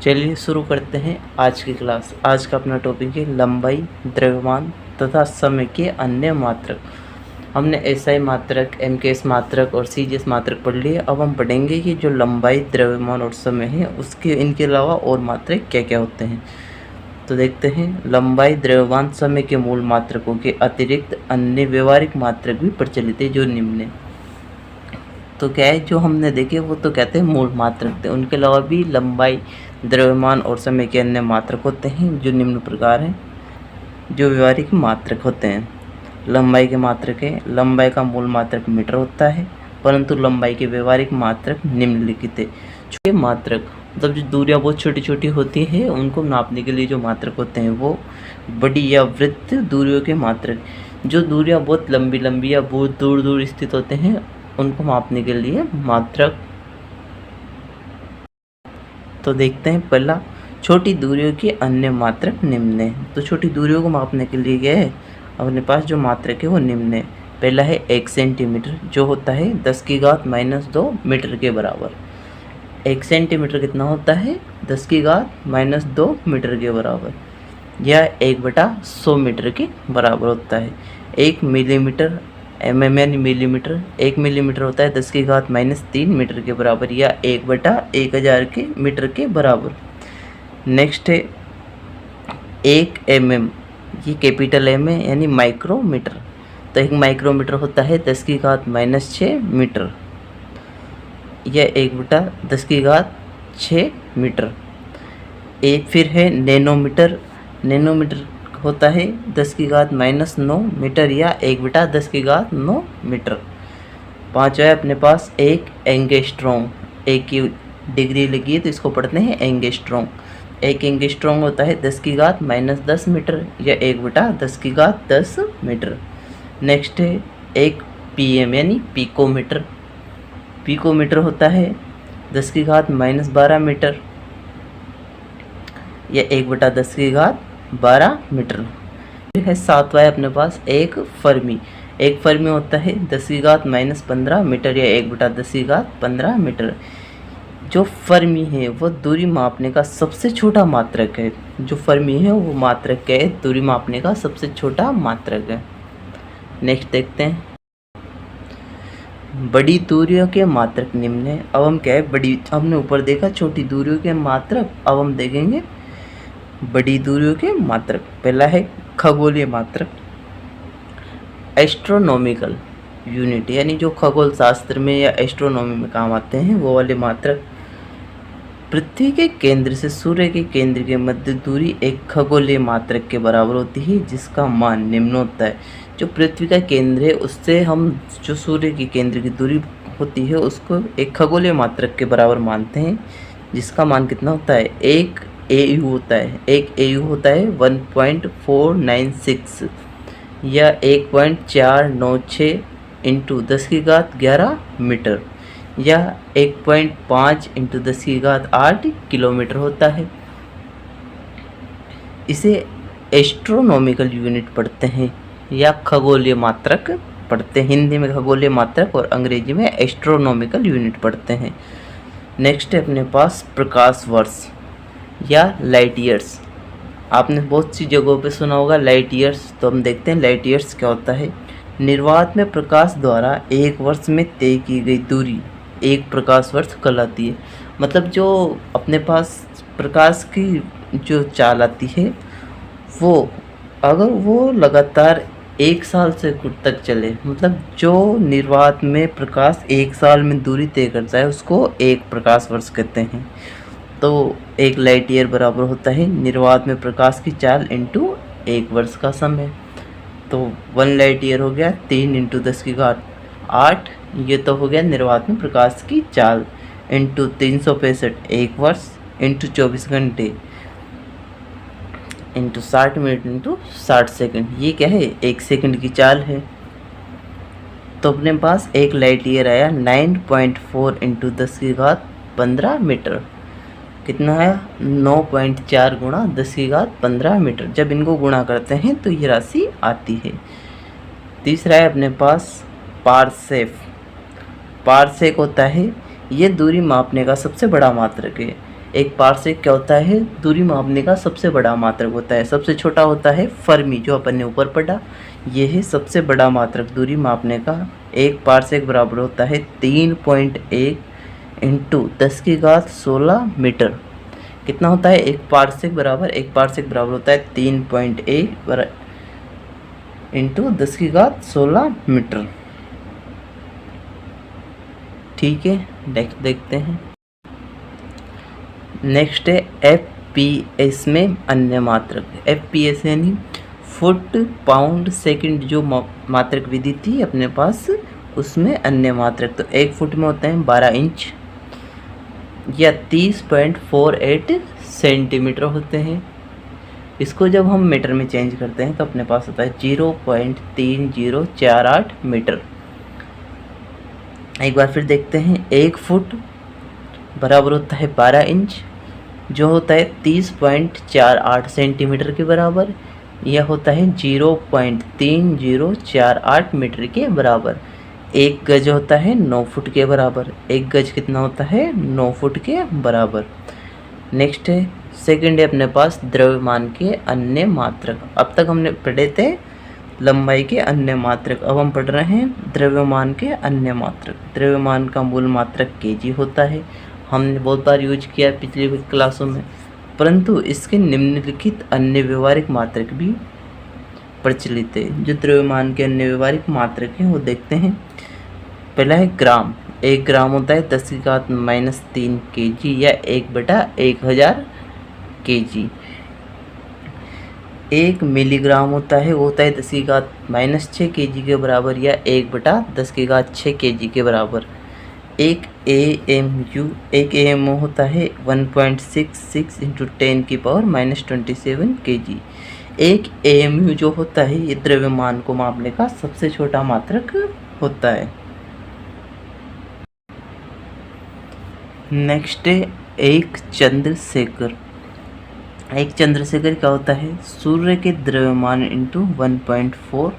चलिए शुरू करते हैं आज की क्लास। आज का अपना टॉपिक है लंबाई, द्रव्यमान तथा समय के अन्य मात्रक। हमने एसआई मात्रक, एमकेएस मात्रक और सीजीएस मात्रक पढ़ लिए। अब हम पढ़ेंगे कि जो लंबाई, द्रव्यमान और समय है उसके इनके अलावा और मात्रक क्या क्या होते हैं। तो देखते हैं। लंबाई, द्रव्यमान, समय के मूल मात्रकों के अतिरिक्त अन्य व्यवहारिक मात्रक भी प्रचलित है जो निम्न है। तो क्या है, जो हमने देखे वो तो कहते हैं मूल मात्रक थे। उनके अलावा भी लंबाई, द्रव्यमान और समय के अन्य मात्रक होते हैं जो निम्न प्रकार हैं, जो व्यवहारिक मात्रक होते हैं। लंबाई के मात्रक है। लंबाई का मूल मात्रक मीटर होता है, परंतु लंबाई के व्यवहारिक मात्रक निम्नलिखित है। छोटे मात्रक मतलब जो दूरियां बहुत छोटी छोटी होती है उनको नापने के लिए जो मात्रक होते हैं वो बड़ी या वृत्त दूरियों के मात्रक। जो दूरियां बहुत लंबी लंबी या बहुत दूर दूर स्थित होते हैं उनको मापने के लिए मात्रक। तो देखते हैं। पहला, छोटी दूरियों के अन्य मात्रक निम्न है। तो छोटी दूरियों को मापने के लिए क्या है, अपने पास जो मात्रक है वो निम्न है। पहला है 1 सेंटीमीटर, जो होता है 10⁻² मीटर के बराबर। 1 सेंटीमीटर कितना होता है, 10⁻² मीटर के बराबर, या 1/100 मीटर के बराबर होता है। 1 मिलीमीटर, यानी मिलीमीटर, 1 मिलीमीटर होता है 10⁻³ मीटर के बराबर, या 1/1000 के मीटर के बराबर। नेक्स्ट है 1 mm, ये कैपिटल एम है यानी माइक्रोमीटर। तो 1 माइक्रोमीटर होता है 10⁻6 मीटर, या 1/10⁻6 मीटर। एक फिर है नैनोमीटर। नैनोमीटर होता है 10⁻9 मीटर, या 1/10�9 मीटर। पाँचवा है अपने पास 1 एंगस्ट्रॉम। 1 की डिग्री लगी है तो इसको पढ़ते हैं एंगस्ट्रॉम। 1 एंगस्ट्रॉम होता है 10⁻10 मीटर, या 1/10⁻10 मीटर। नेक्स्ट है 1 पीएम यानी पिकोमीटर। पिकोमीटर होता है 10⁻12 मीटर, या 1/10⁻12 मीटर। फिर है सातवां है अपने पास 1 फर्मी। 1 फर्मी होता है 10⁻15 मीटर, या 1/10⁻15 मीटर। जो फर्मी है वो दूरी मापने का सबसे छोटा मात्रक है। जो फर्मी है वो मात्रक क्या है, दूरी मापने का सबसे छोटा मात्रक है। नेक्स्ट देखते हैं। बड़ी दूरियों के मात्रक निम्न है। अब हम क्या है, बड़ी, हमने ऊपर देखा छोटी दूरियों के मात्रक, अब हम देखेंगे बड़ी दूरियों के मात्रक। पहला है खगोलीय मात्रक, एस्ट्रोनॉमिकल यूनिट, यानी जो खगोल शास्त्र में या एस्ट्रोनॉमी में काम आते हैं वो वाले मात्रक। पृथ्वी के केंद्र से सूर्य के केंद्र के मध्य दूरी एक खगोलीय मात्रक के बराबर होती है, जिसका मान निम्न होता है। जो पृथ्वी का केंद्र है उससे हम जो सूर्य के केंद्र की दूरी होती है उसको एक खगोलीय मात्रक के बराबर मानते हैं, जिसका मान कितना होता है, 1 AU होता है। 1 AU होता है 1.496, या 1.496 इंटू 10⁻11 मीटर, या 1.5 इंटू 10⁸ किलोमीटर होता है। इसे एस्ट्रोनॉमिकल यूनिट पढ़ते हैं या खगोलीय मात्रक पढ़ते हैं। हिंदी में खगोलीय मात्रक और अंग्रेजी में एस्ट्रोनॉमिकल यूनिट पढ़ते हैं। नेक्स्ट है अपने पास प्रकाश वर्ष या लाइट ईयर्स। आपने बहुत सी जगहों पे सुना होगा लाइट ईयर्स। तो हम देखते हैं लाइट ईयर्स क्या होता है। निर्वात में प्रकाश द्वारा एक वर्ष में तय की गई दूरी एक प्रकाश वर्ष कहलाती है। मतलब जो अपने पास प्रकाश की जो चाल आती है वो अगर वो लगातार 1 साल से तक चले, मतलब जो निर्वात में प्रकाश 1 साल में दूरी तय करता है उसको एक प्रकाश वर्ष कहते हैं। तो 1 लाइट ईयर बराबर होता है निर्वात में प्रकाश की चाल इंटू 1 वर्ष का समय। तो 1 लाइट ईयर हो गया 3 इंटू 10⁸, ये तो हो गया निर्वात में प्रकाश की चाल, इंटू 365 1 वर्ष, इंटू 24 घंटे, इंटू 60 मिनट, इंटू 60 सेकंड। ये क्या है, 1 सेकंड की चाल है। तो अपने पास 1 लाइट ईयर आया 9.4 इंटू 10⁻15 मीटर। कितना आया, 9.4 गुणा 10⁻15 मीटर। जब इनको गुणा करते हैं तो ये राशि आती है। तीसरा है अपने पास पारसेक होता है, ये दूरी मापने का सबसे बड़ा मात्रक है। एक पार्सेक क्या होता है, दूरी मापने का सबसे बड़ा मात्रक होता है। सबसे छोटा होता है फर्मी, जो अपन ने ऊपर पढ़ा, ये है सबसे बड़ा मात्रक दूरी मापने का। एक पार्सेक बराबर होता है 3.1 इंटू 10⁻16 मीटर। कितना होता है एक पार्सेक बराबर होता है 3.1 इंटू 10⁻16 मीटर। ठीक है, नेक्स्ट देखते हैं। नेक्स्ट है FPS में अन्य मात्रक। FPS यानी फुट पाउंड सेकंड, जो मात्रक विधि थी अपने पास, उसमें अन्य मात्रक। तो 1 फुट में होते हैं 12 इंच या 30.48 सेंटीमीटर होते हैं। इसको जब हम मीटर में चेंज करते हैं तो अपने पास होता है 0.3048 मीटर। एक बार फिर देखते हैं। 1 फुट बराबर होता है 12 इंच, जो होता है 30.48 सेंटीमीटर के बराबर। यह होता है 0.3048 मीटर के बराबर। 1 गज होता है 9 फुट के बराबर। 1 गज कितना होता है 9 फुट के बराबर। नेक्स्ट है सेकंड है अपने पास द्रव्यमान के अन्य मात्रक। अब तक हमने पढ़े थे लंबाई के अन्य मात्रक, अब हम पढ़ रहे हैं द्रव्यमान के अन्य मात्रक। द्रव्यमान का मूल मात्रक केजी होता है, हमने बहुत बार यूज किया है पिछली क्लासों में, परंतु इसके निम्नलिखित अन्य व्यवहारिक मात्रक भी प्रचलित है। जो द्रव्यमान के अन्य व्यवहारिक मात्रक हैं वो देखते हैं। पहला है ग्राम। 1 ग्राम होता है 10⁻³ kg या 1/1000 kg। 1 मिलीग्राम होता है, वो होता है 10⁻6 kg के बराबर या 1/10⁻6 kg के बराबर। 1 AMU होता है 1.66 × 10⁻27 kg। 1 AMU जो होता है ये द्रव्यमान को मापने का सबसे छोटा मात्रक होता है। नेक्स्ट है एक चंद्रशेखर। एक चंद्रशेखर क्या होता है, सूर्य के द्रव्यमान इंटू 1.4।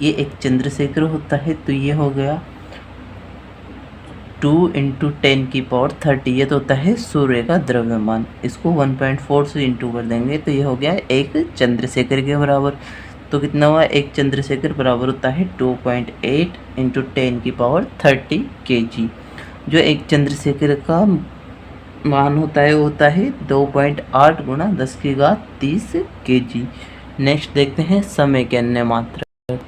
ये एक चंद्रशेखर होता है, तो ये हो गया 2 × 10⁻30। ये तो होता है सूर्य का द्रव्यमान। इसको 1.4 से इंटू कर देंगे तो ये हो गया एक चंद्रशेखर के बराबर। तो कितना हुआ, एक चंद्रशेखर बराबर होता है 2.8 × 10⁻30 kg। जो एक चंद्रशेखर का मान होता है वो होता है 2.8 × 10⁻30 kg। नेक्स्ट देखते हैं समय के अन्य मात्रक।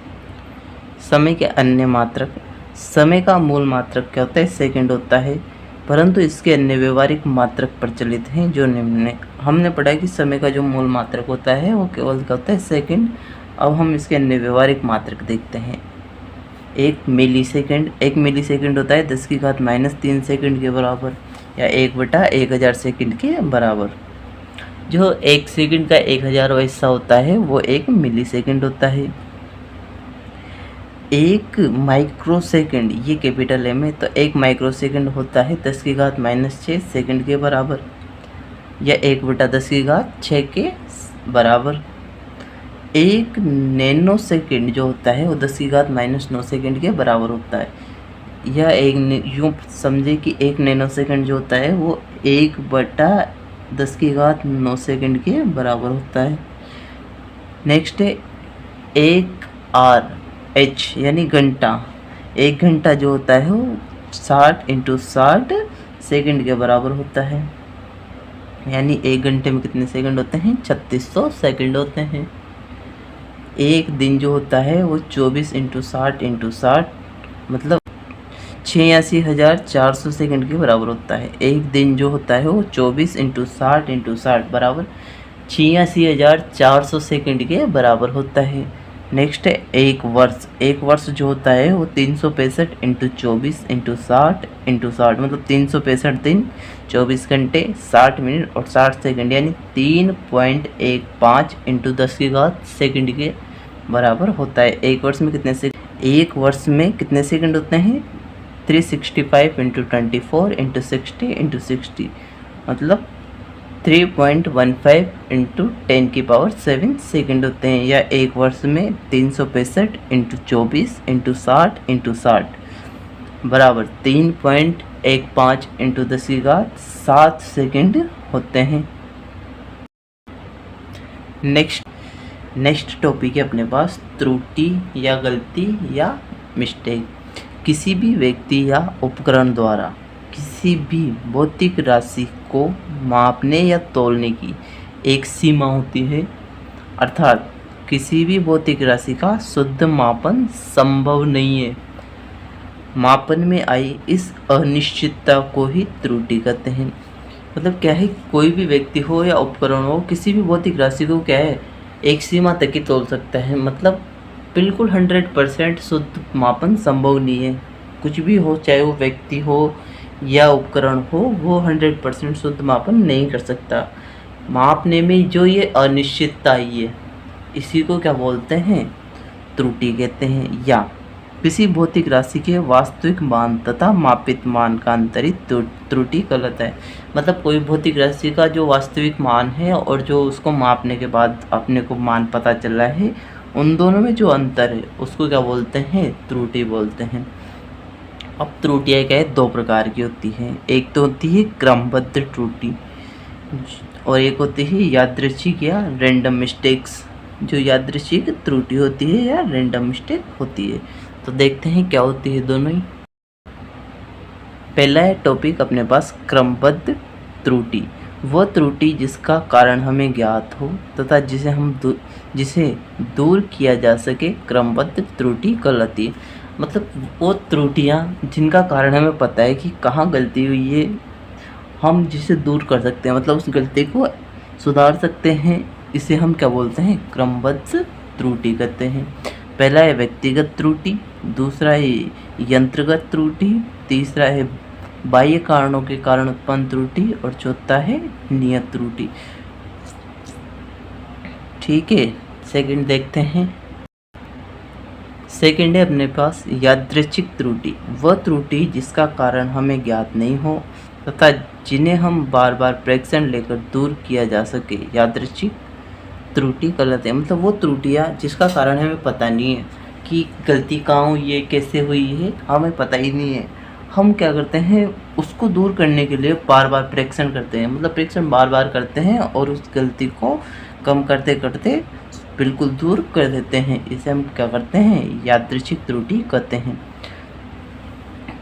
समय के अन्य मात्रक। समय का मूल मात्रक क्या होता है, सेकंड होता है, परंतु इसके अन्य व्यवहारिक मात्रक प्रचलित हैं जो निम्न। हमने पढ़ा कि समय का जो मूल मात्रक होता है वो केवल क्या होता है, सेकंड। अब हम इसके अन्य व्यवहारिक मात्रक देखते हैं। 1 मिलीसेकंड। 1 मिलीसेकंड होता है 10⁻³ सेकंड के बराबर या 1/1000 सेकंड के बराबर। जो 1 सेकंड का 1000वां हिस्सा होता है वो 1 मिलीसेकंड होता है। 1 माइक्रोसेकंड, ये कैपिटल एम है, तो 1 माइक्रोसेकंड होता है 10⁻6 सेकंड के बराबर या 1/10⁻6 के बराबर। 1 नैनो सेकंड जो होता है वो 10⁻9 सेकंड के बराबर होता है। यह यूँ समझे कि 1 नैनो सेकंड जो होता है वो 1/10⁻9 सेकंड के बराबर होता है। नेक्स्ट है 1 RH यानी घंटा। 1 घंटा जो होता है वो 60 × 60 सेकंड के बराबर होता है, यानी 1 घंटे में कितने सेकंड होते हैं, 3600 सेकंड होते हैं। 1 दिन जो होता है वो 24 × 60 × 60 मतलब 86,400 सेकंड के बराबर होता है। 1 दिन जो होता है वो 24 × 60 × 60 बराबर 86,400 सेकंड के बराबर होता है। नेक्स्ट है 1 वर्ष। 1 वर्ष जो होता है वो 365 × 24 × 60 × 60 मतलब 365 दिन, 24 घंटे, 60 मिनट और 60 सेकंड, यानी 3.15 × 10⁻³ सेकंड के बराबर होता है। 1 वर्ष में कितने सेकंड, 1 वर्ष में कितने सेकंड होते हैं, 365 × 24 × 60 × 60 मतलब 3.15 × 10⁻7 सेकंड होते हैं, या 1 वर्ष में 365 × 24 × 60 × 60 बराबर 3.15 1.5 इंटू 10⁻7 सेकंड होते हैं। नेक्स्ट टॉपिक है अपने पास त्रुटि या गलती या मिस्टेक। किसी भी व्यक्ति या उपकरण द्वारा किसी भी भौतिक राशि को मापने या तौलने की एक सीमा होती है, अर्थात किसी भी भौतिक राशि का शुद्ध मापन संभव नहीं है। मापन में आई इस अनिश्चितता को ही त्रुटि कहते हैं। मतलब क्या है, कोई भी व्यक्ति हो या उपकरण हो, किसी भी भौतिक राशि को क्या है एक सीमा तक ही तोल सकता है। मतलब बिल्कुल 100% शुद्ध मापन संभव नहीं है। कुछ भी हो, चाहे वो व्यक्ति हो या उपकरण हो, वो 100% शुद्ध मापन नहीं कर सकता। मापने में जो ये अनिश्चितता आई है, इसी को क्या बोलते हैं, त्रुटि कहते हैं। या किसी भौतिक राशि के वास्तविक मान तथा मापित मान का अंतरित त्रुटि गलत है। मतलब कोई भौतिक राशि का जो वास्तविक मान है और जो उसको मापने के बाद अपने को मान पता चला है, उन दोनों में जो अंतर है उसको क्या बोलते हैं, त्रुटि बोलते हैं। अब त्रुटियाँ क्या है, दो प्रकार की होती हैं। एक तो होती है क्रमबद्ध त्रुटि और एक होती है यादृच्छिक या रैंडम मिस्टेक्स। जो यादृच्छिक त्रुटि होती है या रैंडम मिस्टेक होती है, तो देखते हैं क्या होती है दोनों ही। पहला है टॉपिक अपने पास क्रमबद्ध त्रुटि। वह त्रुटि जिसका कारण हमें ज्ञात हो तथा जिसे दूर किया जा सके, क्रमबद्ध त्रुटि कहलाती है। मतलब वो त्रुटियाँ जिनका कारण हमें पता है कि कहाँ गलती हुई है, हम जिसे दूर कर सकते हैं, मतलब उस गलती को सुधार सकते हैं, इसे हम क्या बोलते हैं, क्रमबद्ध त्रुटि कहते हैं। पहला है व्यक्तिगत त्रुटि, दूसरा है यंत्रगत त्रुटि, तीसरा है बाह्य कारणों के कारण उत्पन्न त्रुटि और चौथा है नियत त्रुटि। ठीक है, सेकंड देखते हैं। सेकंड है अपने पास यादृच्छिक त्रुटि। वह त्रुटि जिसका कारण हमें ज्ञात नहीं हो तथा जिन्हें हम बार बार प्रेक्षण लेकर दूर किया जा सके, यादृच्छिक त्रुटि कहलाते हैं। मतलब वो त्रुटियाँ जिसका कारण हमें पता नहीं है कि गलती कहाँ हुई है, कैसे हुई है, हमें पता ही नहीं है। हम क्या करते हैं, उसको दूर करने के लिए बार बार प्रेक्षण करते हैं। मतलब प्रेक्षण बार बार करते हैं और उस गलती को कम करते करते बिल्कुल दूर कर देते हैं। इसे हम क्या करते हैं, यादृच्छिक त्रुटि कहते हैं।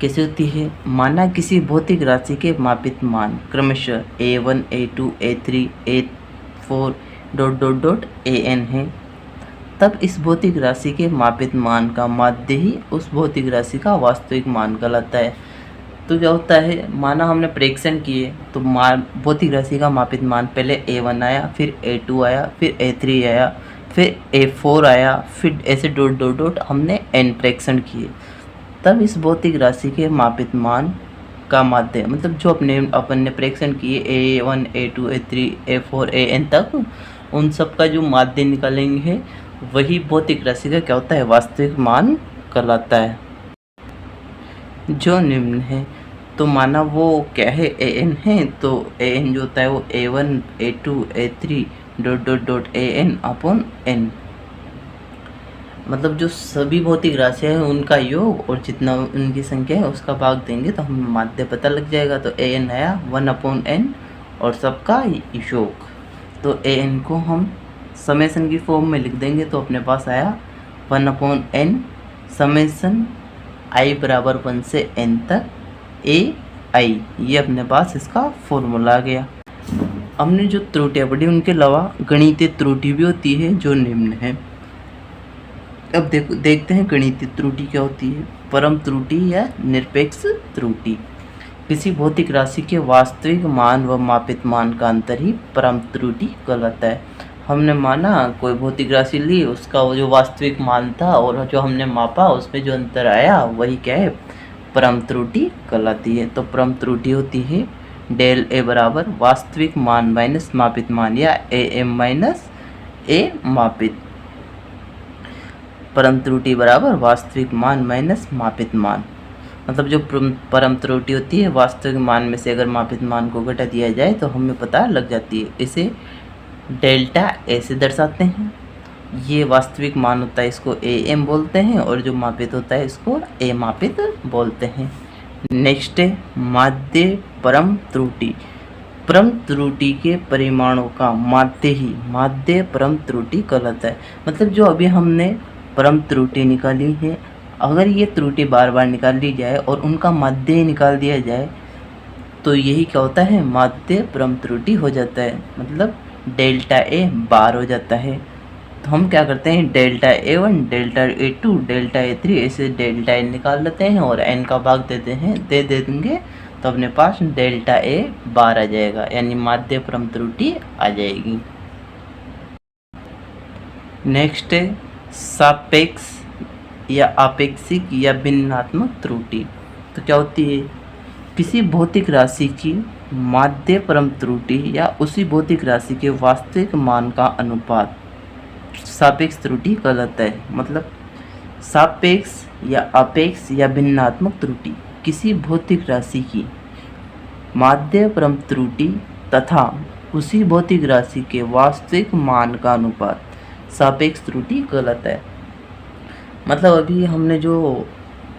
कैसे होती है, माना किसी भौतिक राशि के मापित मान क्रमशः A1, A2, A3, A4 ... AN है, तब इस भौतिक राशि के मापित मान का माध्य ही उस भौतिक राशि का वास्तविक मान कहलाता है। तो क्या होता है, माना हमने प्रेक्षण किए तो भौतिक राशि का मापित मान पहले A1 आया, फिर A2 आया, फिर A3 आया, फिर A4 आया, फिर ऐसे ... हमने N प्रेक्षण किए, तब इस भौतिक राशि के मापित मान का माध्य, मतलब जो अपन ने प्रेक्षण किए A1, A2, A3, A4, AN तक, उन सब का जो माध्य निकालेंगे वही भौतिक राशि का क्या होता है, वास्तविक मान कहलाता है। जो निम्न है, तो माना वो क्या है, AN है, तो AN जो होता है वो A1, A2, A3 ... AN upon N। मतलब जो सभी भौतिक राशियाँ हैं उनका योग और जितना उनकी संख्या है उसका भाग देंगे तो हमें माध्य पता लग जाएगा। तो AN आया 1/n और सबका योग। तो AN को हम समेसन की फॉर्म में लिख देंगे तो अपने पास आया 1/n समेसन i बराबर 1 से n तक AI। ये अपने पास इसका फॉर्मूला आ गया। हमने जो त्रुटियाँ पढ़ी उनके अलावा गणितीय त्रुटि भी होती है जो निम्न है। अब देखते हैं गणितीय त्रुटि क्या होती है। परम त्रुटि या निरपेक्ष त्रुटि। किसी भौतिक राशि के वास्तविक मान व मापित मान का अंतर ही परम त्रुटि कहलाता है। हमने माना कोई भौतिक राशि ली, उसका वो जो वास्तविक मान था और जो हमने मापा उसमें जो अंतर आया वही क्या है, परम त्रुटि कहलाती है। तो परम त्रुटि होती है डेल A बराबर वास्तविक मान माइनस मापित मान या AM माइनस A मापित। परम त्रुटि बराबर वास्तविक मान माइनस मापित मान। मतलब जो परम त्रुटि होती है, वास्तविक मान में से अगर मापित मान को घटा दिया जाए तो हमें पता लग जाती है। इसे डेल्टा A से दर्शाते हैं। ये वास्तविक मान होता है, इसको AM बोलते हैं, और जो मापित होता है इसको A मापित बोलते हैं। नेक्स्ट है माध्य परम त्रुटि। परम त्रुटि के परिमाणों का माध्य परम त्रुटि कहलाता है। मतलब जो अभी हमने परम त्रुटि निकाली है, अगर ये त्रुटि बार बार निकाल ली जाए और उनका माध्य निकाल दिया जाए तो यही क्या होता है, माध्य परम त्रुटि हो जाता है। मतलब डेल्टा ए बार हो जाता है। तो हम क्या करते हैं, delta A1, delta A2, delta A3 ऐसे डेल्टा एन निकाल लेते हैं और एन का भाग दे देंगे तो अपने पास डेल्टा ए बार आ जाएगा, यानी माध्य परम त्रुटि आ जाएगी। नेक्स्ट है सापेक्ष या आपेक्षिक या भिन्नात्मक त्रुटि। तो क्या होती है, किसी भौतिक राशि की माध्य परम त्रुटि या उसी भौतिक राशि के वास्तविक मान का अनुपात सापेक्ष त्रुटि कहलाता है। मतलब सापेक्ष या अपेक्ष या भिन्नात्मक त्रुटि किसी भौतिक राशि की माध्य परम त्रुटि तथा उसी भौतिक राशि के वास्तविक मान का अनुपात सापेक्ष त्रुटि कहलाता है। मतलब अभी हमने जो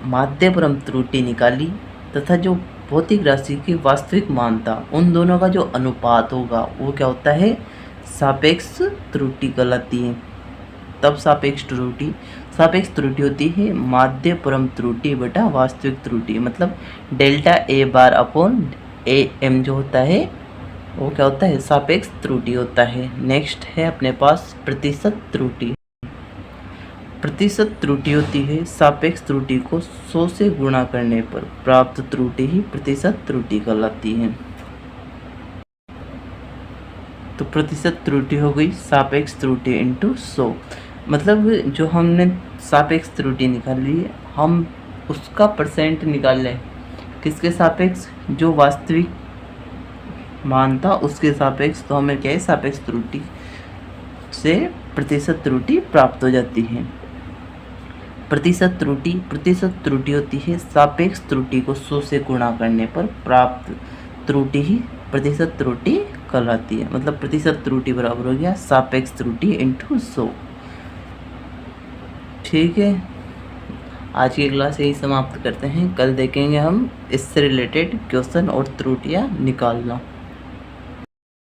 माध्य परम त्रुटि निकाली तथा जो भौतिक राशि की वास्तविक मान था, उन दोनों का जो अनुपात होगा वो क्या होता है, सापेक्ष त्रुटि कहलाती है। तब सापेक्ष त्रुटि होती है माध्य परम त्रुटि बटा वास्तविक त्रुटि। मतलब delta a bar upon a m जो होता है वो क्या होता है, सापेक्ष त्रुटि होता है। नेक्स्ट है अपने पास प्रतिशत त्रुटि। प्रतिशत त्रुटि होती है सापेक्ष त्रुटि को 100 से गुणा करने पर प्राप्त त्रुटि ही प्रतिशत त्रुटि कहलाती है। तो प्रतिशत त्रुटि हो गई सापेक्ष त्रुटि इंटू 100। मतलब जो हमने सापेक्ष त्रुटि निकाली है, हम उसका परसेंट निकाल लें किसके सापेक्ष, जो वास्तविक मान था उसके सापेक्ष। तो हमें क्या है, सापेक्ष त्रुटि से प्रतिशत त्रुटि प्राप्त हो जाती है। प्रतिशत त्रुटि होती है सापेक्ष त्रुटि को 100 से गुणा करने पर प्राप्त त्रुटि ही प्रतिशत त्रुटि कहलाती है। मतलब प्रतिशत त्रुटि बराबर हो गया सापेक्ष त्रुटि इंटू 100। ठीक है, आज की क्लास यही समाप्त करते हैं। कल देखेंगे हम इससे रिलेटेड क्वेश्चन और त्रुटियां निकालना।